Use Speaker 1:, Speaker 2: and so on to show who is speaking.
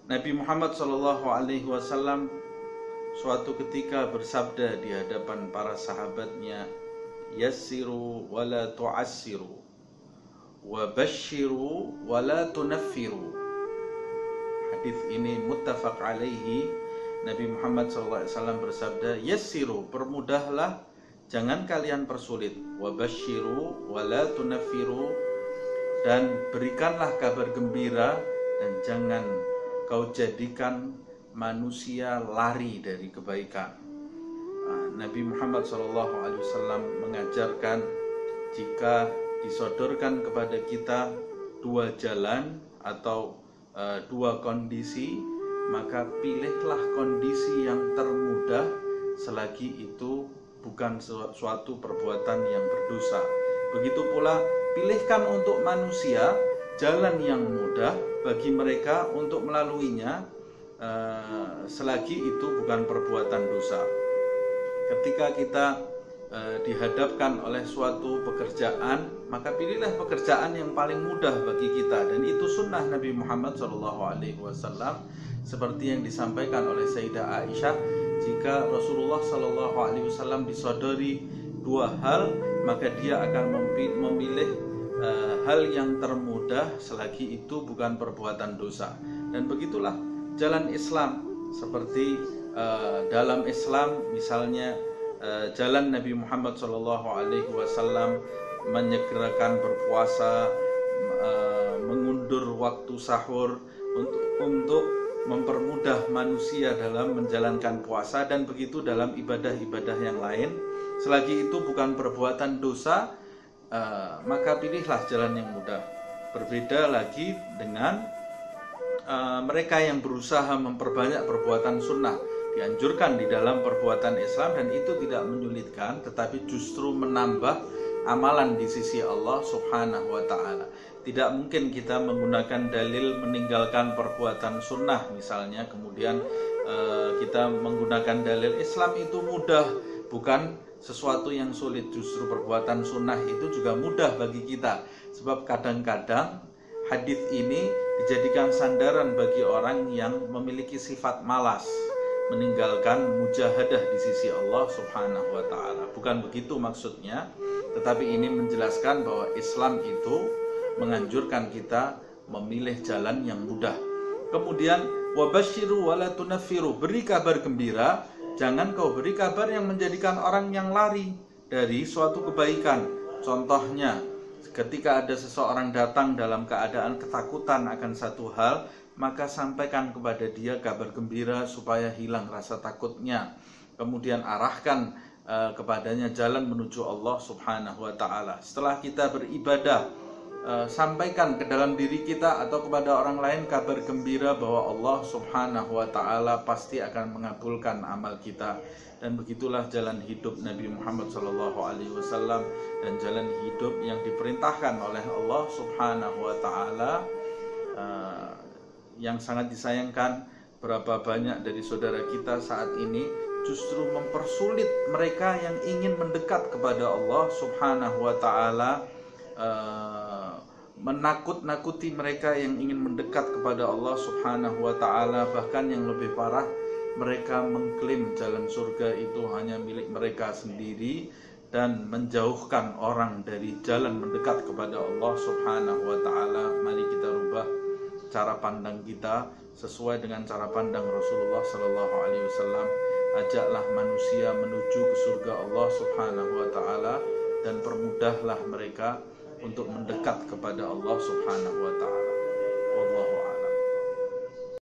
Speaker 1: Nabi Muhammad SAW suatu ketika bersabda di hadapan para sahabatnya, yassiru wala tu'assiru wa basyiru wala tunaffiru. Hadis ini muttafaq alaihi. Nabi Muhammad SAW bersabda, yassiru, permudahlah, jangan kalian persulit, wa basyiru wala tunaffiru, dan berikanlah kabar gembira, dan jangan kau jadikan manusia lari dari kebaikan. Nabi Muhammad SAW mengajarkan, jika disodorkan kepada kita dua jalan atau dua kondisi, maka pilihlah kondisi yang termudah selagi itu bukan suatu perbuatan yang berdosa. Begitu pula pilihkan untuk manusia jalan yang mudah bagi mereka untuk melaluinya, selagi itu bukan perbuatan dosa. Ketika kita dihadapkan oleh suatu pekerjaan, maka pilihlah pekerjaan yang paling mudah bagi kita, dan itu sunnah Nabi Muhammad SAW, seperti yang disampaikan oleh Sayyidah Aisyah. Jika Rasulullah SAW disodori dua hal, maka dia akan memilih hal yang termudah selagi itu bukan perbuatan dosa. Dan begitulah jalan Islam. Seperti dalam Islam misalnya, jalan Nabi Muhammad SAW menyegerakan berpuasa, mengundur waktu sahur untuk mempermudah manusia dalam menjalankan puasa, dan begitu dalam ibadah-ibadah yang lain. Selagi itu bukan perbuatan dosa, maka pilihlah jalan yang mudah. Berbeda lagi dengan mereka yang berusaha memperbanyak perbuatan sunnah. Dianjurkan di dalam perbuatan Islam, dan itu tidak menyulitkan, tetapi justru menambah amalan di sisi Allah Subhanahu wa ta'ala. Tidak mungkin kita menggunakan dalil meninggalkan perbuatan sunnah misalnya, kemudian kita menggunakan dalil Islam itu mudah, bukan sesuatu yang sulit. Justru perbuatan sunnah itu juga mudah bagi kita, sebab kadang-kadang hadis ini dijadikan sandaran bagi orang yang memiliki sifat malas, meninggalkan mujahadah di sisi Allah Subhanahu wa ta'ala. Bukan begitu maksudnya, tetapi ini menjelaskan bahwa Islam itu menganjurkan kita memilih jalan yang mudah. Kemudian wabasyiru wala tunaffiru, beri kabar gembira, jangan kau beri kabar yang menjadikan orang yang lari dari suatu kebaikan. Contohnya, ketika ada seseorang datang dalam keadaan ketakutan akan satu hal, maka sampaikan kepada dia kabar gembira supaya hilang rasa takutnya. Kemudian arahkan kepadanya jalan menuju Allah Subhanahu wa ta'ala. Setelah kita beribadah, sampaikan ke dalam diri kita atau kepada orang lain kabar gembira bahwa Allah Subhanahu wa ta'ala pasti akan mengabulkan amal kita. Dan begitulah jalan hidup Nabi Muhammad SAW, dan jalan hidup yang diperintahkan oleh Allah Subhanahu wa ta'ala. Yang sangat disayangkan, berapa banyak dari saudara kita saat ini justru mempersulit mereka yang ingin mendekat kepada Allah Subhanahu wa ta'ala, menakut-nakuti mereka yang ingin mendekat kepada Allah Subhanahu wa ta'ala. Bahkan yang lebih parah, mereka mengklaim jalan surga itu hanya milik mereka sendiri, dan menjauhkan orang dari jalan mendekat kepada Allah Subhanahu wa ta'ala. Mari kita rubah cara pandang kita sesuai dengan cara pandang Rasulullah SAW. Ajaklah manusia menuju ke surga Allah Subhanahu wa ta'ala, dan permudahlah mereka untuk mendekat kepada Allah Subhanahu wa ta'ala. Wallahu a'lam.